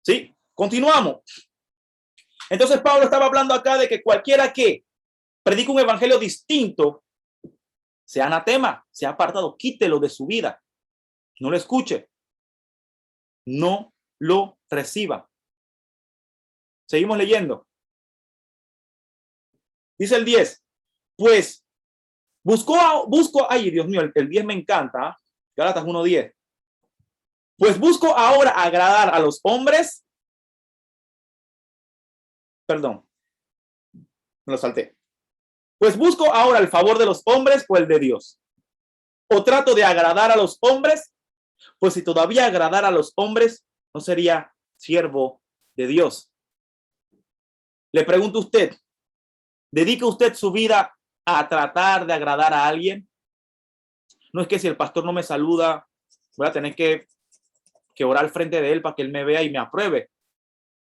¿Sí? Continuamos. Entonces Pablo estaba hablando acá de que cualquiera que predica un evangelio distinto, sea anatema, sea apartado, quítelo de su vida. No lo escuche. no lo reciba. Seguimos leyendo. Dice el 10. Pues busco, ay Dios mío, el 10 me encanta. ¿Eh? Gálatas 1:10. Pues busco ahora agradar a los hombres. Perdón, me lo salté. Pues busco ahora el favor de los hombres o el de Dios. O trato de agradar a los hombres, pues si todavía agradar a los hombres, no sería siervo de Dios. Le pregunto a usted, ¿dedica usted su vida a tratar de agradar a alguien? No es que si el pastor no me saluda, voy a tener que orar al frente de él para que él me vea y me apruebe.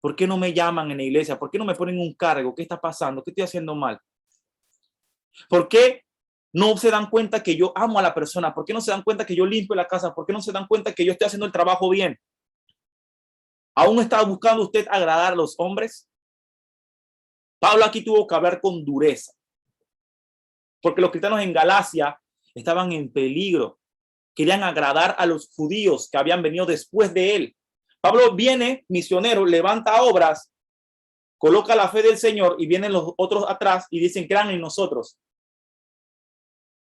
¿Por qué no me llaman en la iglesia? ¿Por qué no me ponen un cargo? ¿Qué está pasando? ¿Qué estoy haciendo mal? ¿Por qué no se dan cuenta que yo amo a la persona? ¿Por qué no se dan cuenta que yo limpio la casa? ¿Por qué no se dan cuenta que yo estoy haciendo el trabajo bien? ¿Aún está buscando usted agradar a los hombres? Pablo aquí tuvo que hablar con dureza, porque los cristianos en Galacia estaban en peligro. Querían agradar a los judíos que habían venido después de él. Pablo viene, misionero, levanta obras, coloca la fe del Señor y vienen los otros atrás y dicen, crean en nosotros.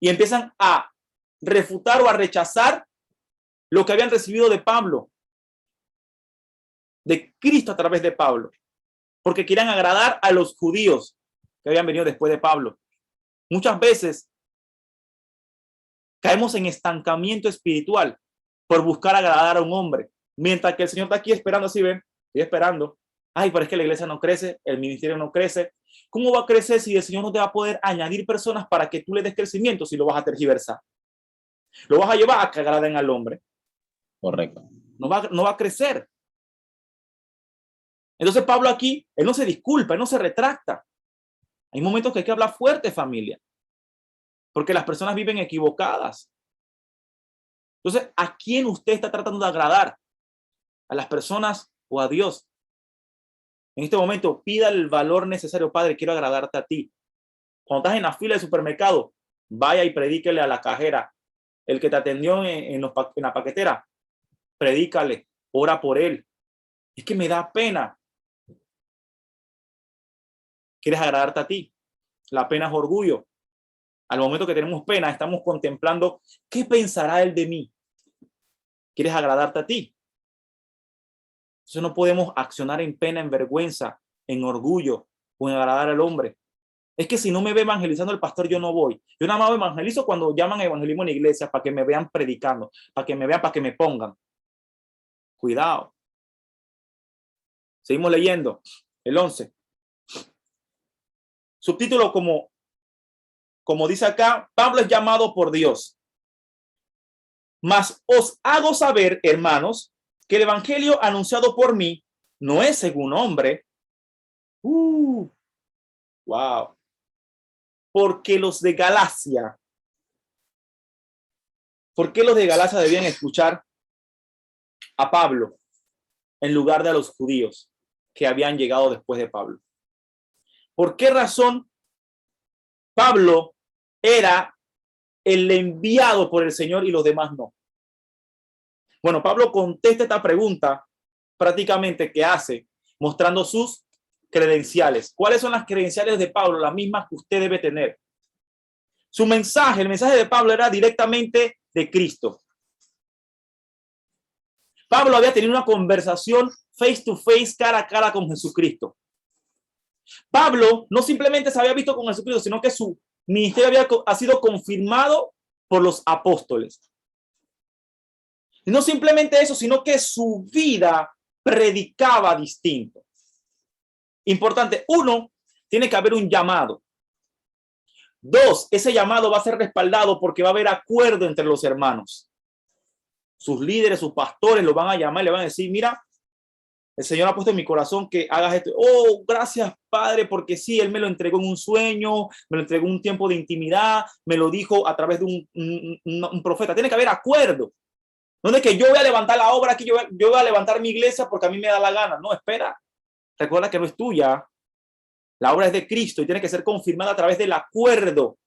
Y empiezan a refutar o a rechazar lo que habían recibido de Pablo, de Cristo a través de Pablo, porque querían agradar a los judíos que habían venido después de Pablo. Muchas veces caemos en estancamiento espiritual por buscar agradar a un hombre, mientras que el Señor está aquí esperando, así ven, estoy esperando. Ay, pero es que la iglesia no crece, el ministerio no crece. ¿Cómo va a crecer si el Señor no te va a poder añadir personas para que tú le des crecimiento si lo vas a tergiversar? Lo vas a llevar a que agraden al hombre. Correcto. No va a crecer. Entonces Pablo aquí, él no se disculpa, él no se retracta. Hay momentos que hay que hablar fuerte, familia, porque las personas viven equivocadas. Entonces, ¿a quién usted está tratando de agradar? ¿A las personas o a Dios? En este momento, pida el valor necesario. Padre, quiero agradarte a ti. Cuando estás en la fila del supermercado, vaya y predíquele a la cajera. El que te atendió en la paquetera, predícale, ora por él. Es que me da pena. ¿Quieres agradarte a ti? La pena es orgullo. Al momento que tenemos pena, estamos contemplando qué pensará él de mí. ¿Quieres agradarte a ti? Entonces no podemos accionar en pena, en vergüenza, en orgullo o en agradar al hombre. Es que si no me ve evangelizando el pastor, yo no voy. Yo nada más evangelizo cuando llaman a evangelismo en la iglesia para que me vean predicando, para que me vean, para que me pongan. Cuidado. Seguimos leyendo. El 11. Subtítulo como dice acá, Pablo es llamado por Dios. Mas os hago saber, hermanos, que el evangelio anunciado por mí no es según hombre. Wow. Porque los de Galacia, ¿por qué los de Galacia debían escuchar a Pablo en lugar de a los judíos que habían llegado después de Pablo? ¿Por qué razón Pablo era el enviado por el Señor y los demás no? Bueno, Pablo contesta esta pregunta prácticamente que hace, mostrando sus credenciales. ¿Cuáles son las credenciales de Pablo? Las mismas que usted debe tener. Su mensaje, el mensaje de Pablo era directamente de Cristo. Pablo había tenido una conversación face to face, cara a cara con Jesucristo. Pablo no simplemente se había visto con Jesucristo, sino que su ministerio ha sido confirmado por los apóstoles. Y no simplemente eso, sino que su vida predicaba distinto. Importante, 1, tiene que haber un llamado. 2, ese llamado va a ser respaldado porque va a haber acuerdo entre los hermanos. Sus líderes, sus pastores lo van a llamar y le van a decir, mira, el Señor ha puesto en mi corazón que hagas esto. Oh, gracias, Padre, porque sí, Él me lo entregó en un sueño, me lo entregó en un tiempo de intimidad, me lo dijo a través de un profeta. Tiene que haber acuerdo. No es que yo voy a levantar la obra aquí, yo voy a levantar mi iglesia porque a mí me da la gana. No, espera. Recuerda que no es tuya. La obra es de Cristo y tiene que ser confirmada a través del acuerdo.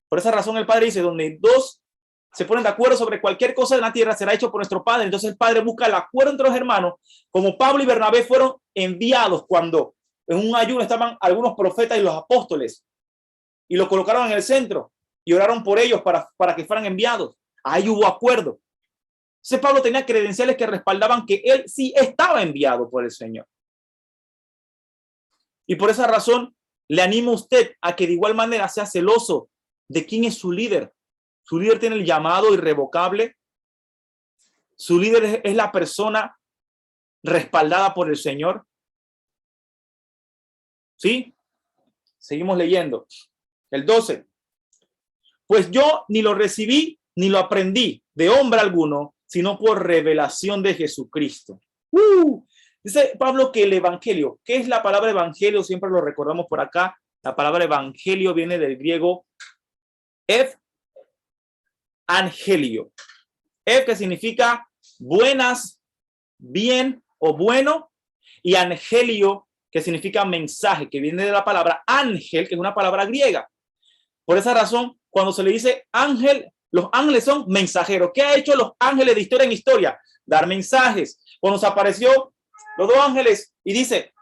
Por esa razón el Padre dice, donde 2 se ponen de acuerdo sobre cualquier cosa en la tierra, será hecho por nuestro Padre. Entonces el Padre busca el acuerdo entre los hermanos, como Pablo y Bernabé fueron enviados cuando en un ayuno estaban algunos profetas y los apóstoles, y los colocaron en el centro y oraron por ellos para que fueran enviados. Ahí hubo acuerdo. Entonces Pablo tenía credenciales que respaldaban que él sí estaba enviado por el Señor. Y por esa razón le animo a usted a que de igual manera sea celoso de quién es su líder. Su líder tiene el llamado irrevocable. Su líder es la persona respaldada por el Señor. ¿Sí? Seguimos leyendo. El 12. Pues yo ni lo recibí ni lo aprendí de hombre alguno, sino por revelación de Jesucristo. Dice Pablo que el evangelio, ¿qué es la palabra evangelio? Siempre lo recordamos por acá. La palabra evangelio viene del griego angelio. Que significa buenas, bien o bueno, y angelio, que significa mensaje, que viene de la palabra ángel, que es una palabra griega. Por esa razón, cuando se le dice ángel, los ángeles son mensajeros. ¿Qué ha hecho los ángeles de historia en historia? Dar mensajes. Cuando se apareció los dos ángeles y dice,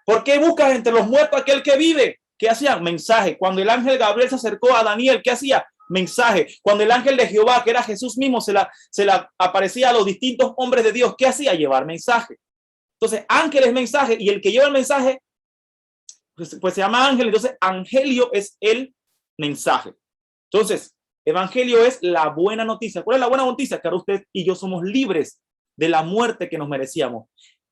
¿por qué buscas entre los muertos aquel que vive? ¿Qué hacían? Mensaje. Cuando el ángel Gabriel se acercó a Daniel, ¿qué hacía? Mensaje. Cuando el ángel de Jehová, que era Jesús mismo, se la aparecía a los distintos hombres de Dios, ¿qué hacía? Llevar mensaje. Entonces, ángel es mensaje, y el que lleva el mensaje, pues se llama ángel. Entonces, angelio es el mensaje. Entonces, evangelio es la buena noticia. ¿Cuál es la buena noticia? Que ahora usted y yo somos libres de la muerte que nos merecíamos.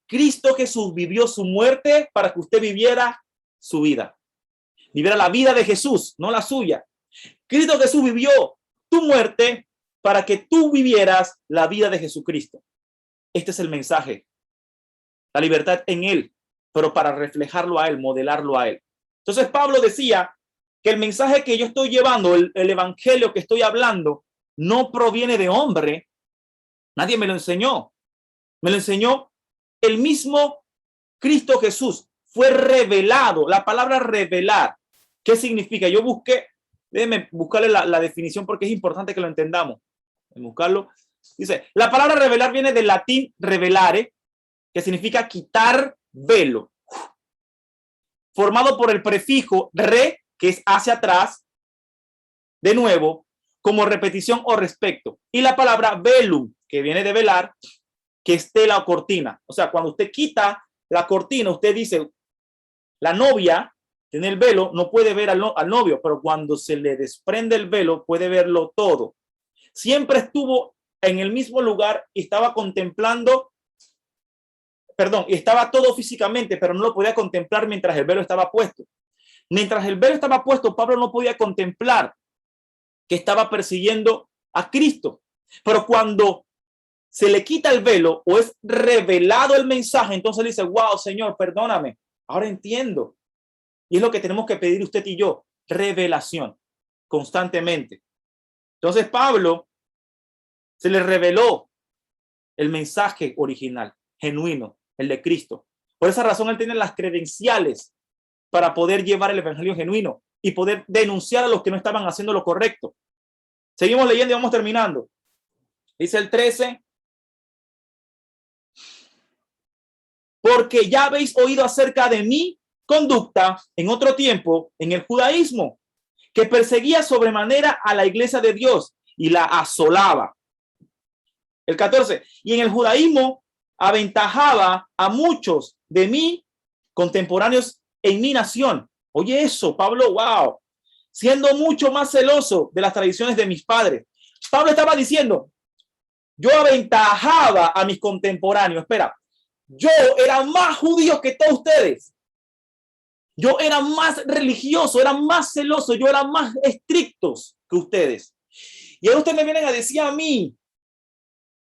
Cristo Jesús vivió su muerte para que usted viviera su vida. Viviera la vida de Jesús, no la suya. Cristo Jesús vivió tu muerte para que tú vivieras la vida de Jesucristo. Este es el mensaje. La libertad en él, pero para reflejarlo a él, modelarlo a él. Entonces Pablo decía que el mensaje que yo estoy llevando, el evangelio que estoy hablando, no proviene de hombre. Nadie me lo enseñó. Me lo enseñó el mismo Cristo Jesús. Fue revelado. La palabra revelar, ¿qué significa? Yo busqué, déjenme buscarle la definición porque es importante que lo entendamos. Buscarlo. Dice, la palabra revelar viene del latín revelare, que significa quitar velo, formado por el prefijo re, que es hacia atrás, de nuevo, como repetición o respecto, y la palabra velum, que viene de velar, que es tela o cortina. O sea, cuando usted quita la cortina, usted dice, la novia tiene el velo, no puede ver al novio, pero cuando se le desprende el velo, puede verlo todo. Siempre estuvo en el mismo lugar y estaba contemplando, y estaba todo físicamente, pero no lo podía contemplar mientras el velo estaba puesto. Mientras el velo estaba puesto, Pablo no podía contemplar que estaba persiguiendo a Cristo. Pero cuando se le quita el velo o es revelado el mensaje, entonces le dice, wow, Señor, perdóname, ahora entiendo. Y es lo que tenemos que pedir usted y yo, revelación, constantemente. Entonces Pablo se le reveló el mensaje original, genuino, el de Cristo. Por esa razón él tiene las credenciales para poder llevar el evangelio genuino y poder denunciar a los que no estaban haciendo lo correcto. Seguimos leyendo y vamos terminando. Dice el 13. Porque ya habéis oído acerca de mi conducta en otro tiempo en el judaísmo, que perseguía sobremanera a la iglesia de Dios y la asolaba. El 14. Y en el judaísmo aventajaba a muchos de mí contemporáneos en mi nación. Oye eso, Pablo, wow. Siendo mucho más celoso de las tradiciones de mis padres. Pablo estaba diciendo, yo aventajaba a mis contemporáneos. Espera, yo era más judío que todos ustedes. Yo era más religioso, era más celoso, yo era más estrictos que ustedes. Y ahora ustedes me vienen a decir a mí,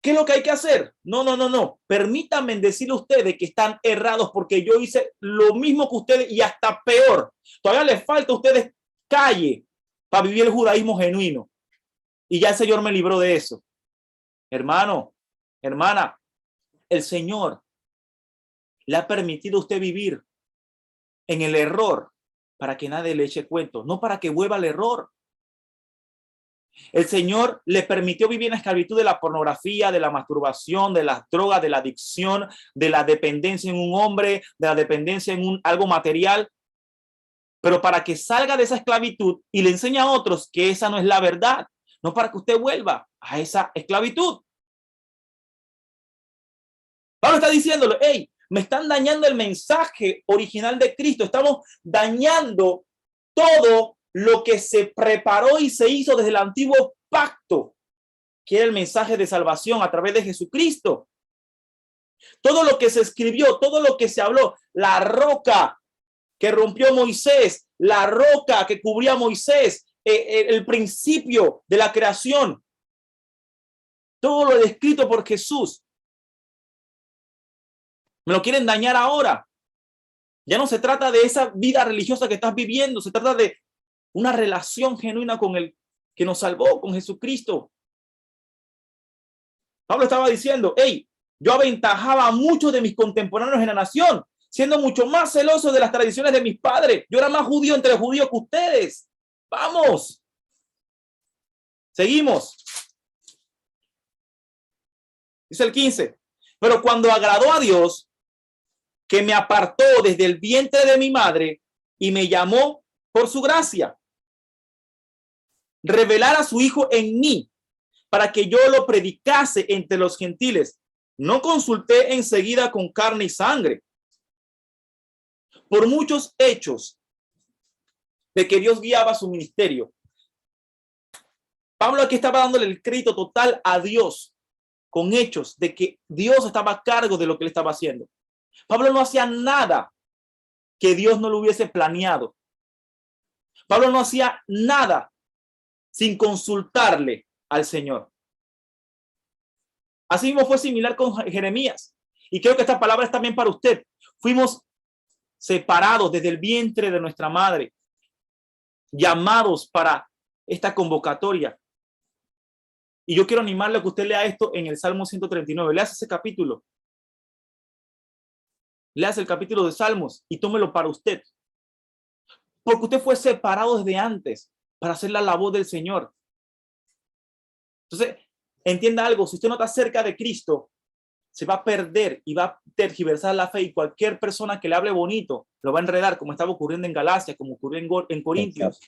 ¿qué es lo que hay que hacer? No. Permítanme decirle a ustedes que están errados porque yo hice lo mismo que ustedes y hasta peor. Todavía les falta a ustedes calle para vivir el judaísmo genuino. Y ya el Señor me libró de eso. Hermano, hermana, el Señor le ha permitido a usted vivir en el error para que nadie le eche cuento, no para que vuelva al error. El Señor le permitió vivir en la esclavitud de la pornografía, de la masturbación, de las drogas, de la adicción, de la dependencia en un hombre, de la dependencia en algo material, pero para que salga de esa esclavitud y le enseñe a otros que esa no es la verdad, no para que usted vuelva a esa esclavitud. Pablo está diciéndole, hey, me están dañando el mensaje original de Cristo, estamos dañando todo lo que se preparó y se hizo desde el antiguo pacto, que era el mensaje de salvación a través de Jesucristo. Todo lo que se escribió, todo lo que se habló, la roca que rompió Moisés, la roca que cubría a Moisés, el principio de la creación, todo lo descrito por Jesús. Me lo quieren dañar ahora. Ya no se trata de esa vida religiosa que estás viviendo, se trata de una relación genuina con el que nos salvó, con Jesucristo. Pablo estaba diciendo, hey, yo aventajaba a muchos de mis contemporáneos en la nación, siendo mucho más celoso de las tradiciones de mis padres. Yo era más judío entre judíos que ustedes. Vamos. Seguimos. Dice el 15. Pero cuando agradó a Dios, que me apartó desde el vientre de mi madre y me llamó por su gracia, revelar a su Hijo en mí para que yo lo predicase entre los gentiles. No consulté enseguida con carne y sangre, por muchos hechos de que Dios guiaba su ministerio. Pablo aquí estaba dándole el crédito total a Dios con hechos de que Dios estaba a cargo de lo que él estaba haciendo. Pablo no hacía nada que Dios no lo hubiese planeado. Pablo no hacía nada sin consultarle al Señor. Así mismo fue similar con Jeremías. Y creo que esta palabra es también para usted. Fuimos separados desde el vientre de nuestra madre, llamados para esta convocatoria. Y yo quiero animarle a que usted lea esto en el Salmo 139. Lea ese capítulo. Leas el capítulo de Salmos y tómelo para usted. Porque usted fue separado desde antes para hacer la labor del Señor. Entonces, entienda algo. Si usted no está cerca de Cristo, se va a perder y va a tergiversar la fe. Y cualquier persona que le hable bonito lo va a enredar, como estaba ocurriendo en Galacia, como ocurrió en Corintios.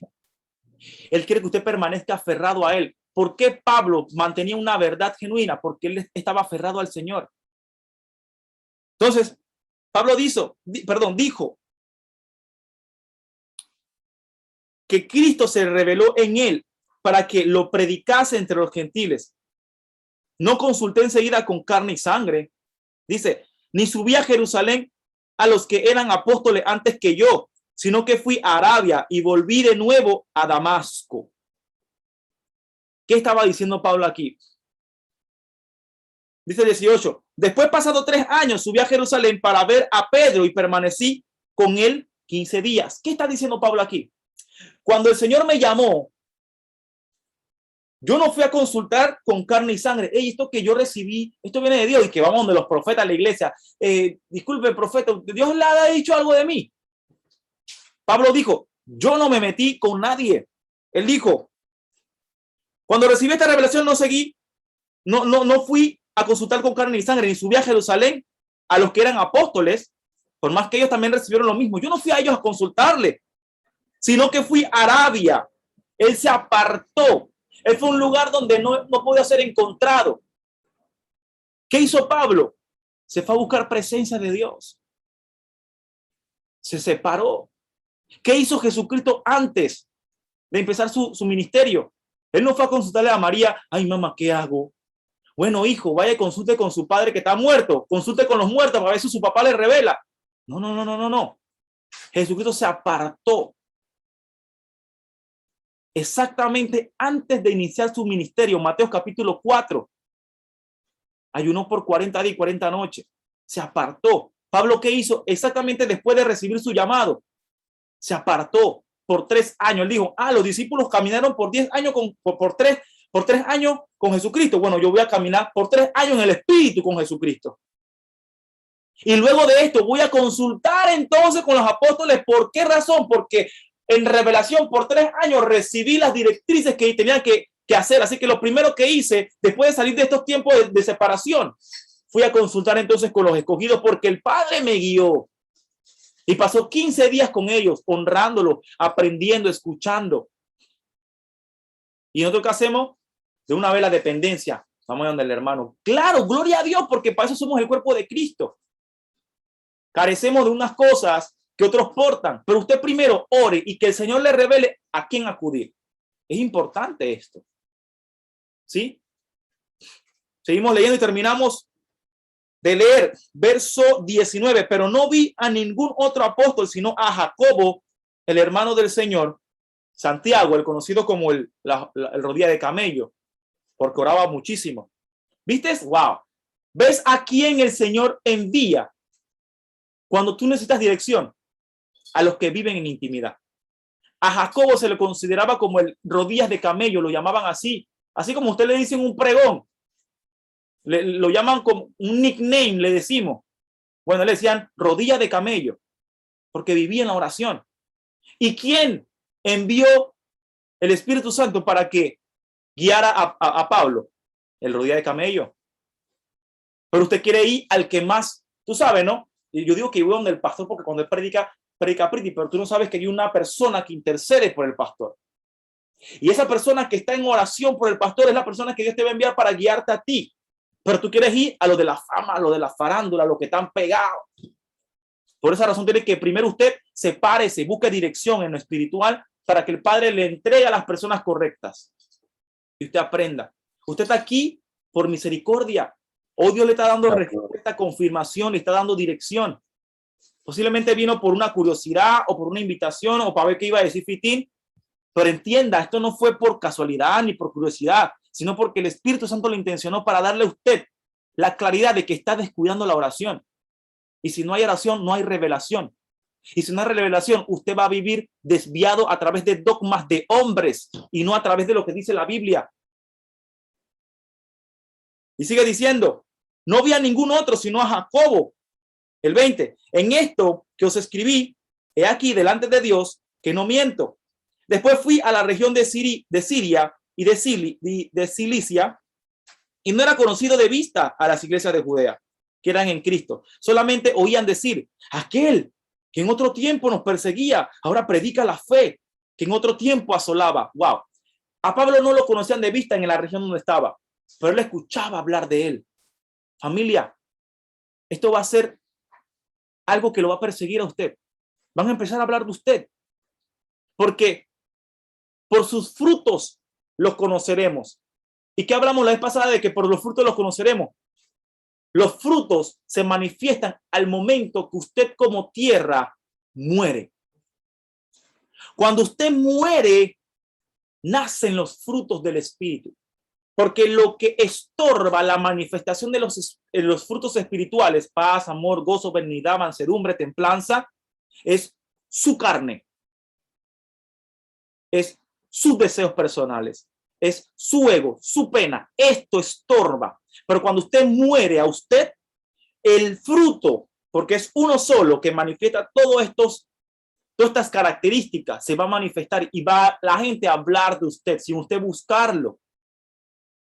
Él quiere que usted permanezca aferrado a Él. ¿Por qué Pablo mantenía una verdad genuina? Porque él estaba aferrado al Señor. Entonces, Pablo dijo que Cristo se reveló en él para que lo predicase entre los gentiles. No consulté enseguida con carne y sangre. Dice, ni subí a Jerusalén a los que eran apóstoles antes que yo, sino que fui a Arabia y volví de nuevo a Damasco. ¿Qué estaba diciendo Pablo aquí? Dice 18. Después, pasado 3 años, subí a Jerusalén para ver a Pedro y permanecí con él 15 días. ¿Qué está diciendo Pablo aquí? Cuando el Señor me llamó, yo no fui a consultar con carne y sangre. Hey, esto que yo recibí, esto viene de Dios, y que vamos de los profetas a la iglesia. Disculpe, profeta, ¿Dios le ha dicho algo de mí? Pablo dijo, yo no me metí con nadie. Él dijo, cuando recibí esta revelación no fui a consultar con carne y sangre, ni subí a Jerusalén a los que eran apóstoles, por más que ellos también recibieron lo mismo. Yo no fui a ellos a consultarle, sino que fui a Arabia. Él se apartó. Él fue un lugar donde no podía ser encontrado. ¿Qué hizo Pablo? Se fue a buscar presencia de Dios. Se separó. ¿Qué hizo Jesucristo antes de empezar su ministerio? Él no fue a consultarle a María. Ay, mamá, ¿qué hago? Bueno, hijo, vaya y consulte con su padre que está muerto. Consulte con los muertos para ver si su papá le revela. No. Jesucristo se apartó exactamente antes de iniciar su ministerio. Mateo capítulo 4. Ayunó por 40 días y 40 noches. Se apartó. Pablo, ¿qué hizo? Exactamente después de recibir su llamado. Se apartó por 3 años. Él dijo, los discípulos caminaron por 10 años por 3 años con Jesucristo. Bueno, yo voy a caminar por 3 años en el Espíritu con Jesucristo. Y luego de esto voy a consultar entonces con los apóstoles. ¿Por qué razón? Porque en revelación por 3 años recibí las directrices que tenía que qué hacer. Así que lo primero que hice, después de salir de estos tiempos de separación, fui a consultar entonces con los escogidos porque el Padre me guió. Y pasó 15 días con ellos, honrándolo, aprendiendo, escuchando. ¿Y nosotros qué hacemos? De una vez la dependencia. Vamos a donde el hermano. Claro, gloria a Dios, porque para eso somos el cuerpo de Cristo. Carecemos de unas cosas que otros portan, pero usted primero ore y que el Señor le revele a quién acudir. Es importante esto. ¿Sí? Seguimos leyendo y terminamos de leer verso 19, pero no vi a ningún otro apóstol, sino a Jacobo, el hermano del Señor, Santiago, el conocido como el rodilla de camello, porque oraba muchísimo. ¿Viste? Wow. ¿Ves a quién el Señor envía cuando tú necesitas dirección? A los que viven en intimidad. A Jacobo se le consideraba como el rodillas de camello, lo llamaban así. Así como usted le dicen un pregón. Lo llaman como un nickname, le decimos. Bueno, le decían rodilla de camello, porque vivía en la oración. ¿Y quién envió el Espíritu Santo para que guiara a Pablo? El rodilla de camello. Pero usted quiere ir al que más, tú sabes, ¿no? Y yo digo que voy donde el pastor, porque cuando él predica pretty, pero tú no sabes que hay una persona que intercede por el pastor. Y esa persona que está en oración por el pastor es la persona que Dios te va a enviar para guiarte a ti. Pero tú quieres ir a lo de la fama, a lo de la farándula, a lo que están pegados. Por esa razón tiene que primero usted sepárese, busque dirección en lo espiritual para que el Padre le entregue a las personas correctas. Y usted aprenda. Usted está aquí por misericordia. Hoy Dios le está dando respuesta, confirmación, le está dando dirección. Posiblemente vino por una curiosidad o por una invitación o para ver qué iba a decir Fitín. Pero entienda, esto no fue por casualidad ni por curiosidad, sino porque el Espíritu Santo lo intencionó para darle a usted la claridad de que está descuidando la oración. Y si no hay oración, no hay revelación. Y si no hay revelación, usted va a vivir desviado a través de dogmas de hombres y no a través de lo que dice la Biblia. Y sigue diciendo, no vi a ningún otro sino a Jacobo. El 20, en esto que os escribí, he aquí delante de Dios que no miento. Después fui a la región de Siria y de Cilicia, y no era conocido de vista a las iglesias de Judea, que eran en Cristo. Solamente oían decir, aquel que en otro tiempo nos perseguía, ahora predica la fe, que en otro tiempo asolaba. Wow. A Pablo no lo conocían de vista en la región donde estaba, pero él escuchaba hablar de él. Familia, esto va a ser algo que lo va a perseguir a usted. Van a empezar a hablar de usted, porque por sus frutos los conoceremos. ¿Y qué hablamos la vez pasada de que por los frutos los conoceremos? Los frutos se manifiestan al momento que usted como tierra muere. Cuando usted muere, nacen los frutos del Espíritu. Porque lo que estorba la manifestación de los frutos espirituales, paz, amor, gozo, benignidad, mansedumbre, templanza, es su carne. Es sus deseos personales, es su ego, su pena. Esto estorba. Pero cuando usted muere a usted, el fruto, porque es uno solo que manifiesta todas estas características, se va a manifestar y va la gente a hablar de usted sin usted buscarlo.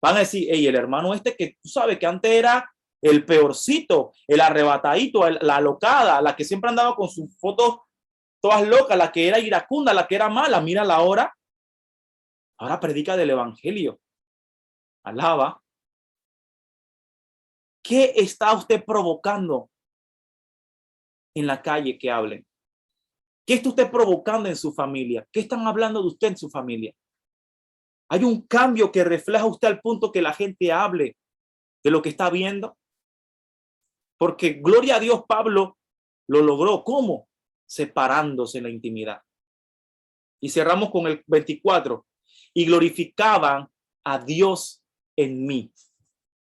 Van a decir, hey, el hermano este que tú sabes que antes era el peorcito, el arrebatadito, la locada, la que siempre andaba con sus fotos todas locas, la que era iracunda, la que era mala, mírala ahora. Ahora predica del evangelio. Alaba. ¿Qué está usted provocando en la calle que hablen? ¿Qué está usted provocando en su familia? ¿Qué están hablando de usted en su familia? ¿Hay un cambio que refleja usted al punto que la gente hable de lo que está viendo? Porque gloria a Dios, Pablo lo logró. ¿Cómo? Separándose en la intimidad. Y cerramos con el 24. Y glorificaban a Dios en mí.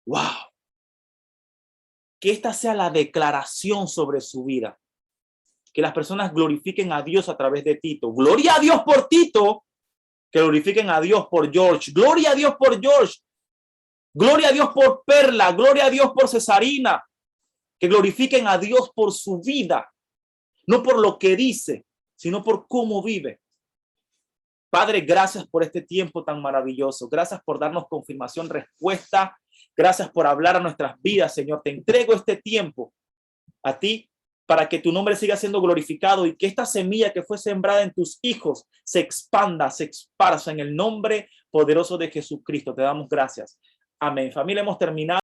¡Wow! Que esta sea la declaración sobre su vida. Que las personas glorifiquen a Dios a través de Tito. Gloria a Dios por Tito. Que glorifiquen a Dios por George. Gloria a Dios por George. Gloria a Dios por Perla. Gloria a Dios por Cesarina. Que glorifiquen a Dios por su vida. No por lo que dice, sino por cómo vive. Padre, gracias por este tiempo tan maravilloso. Gracias por darnos confirmación, respuesta. Gracias por hablar a nuestras vidas, Señor. Te entrego este tiempo a ti para que tu nombre siga siendo glorificado y que esta semilla que fue sembrada en tus hijos se expanda, se esparza en el nombre poderoso de Jesucristo. Te damos gracias. Amén. Familia, hemos terminado.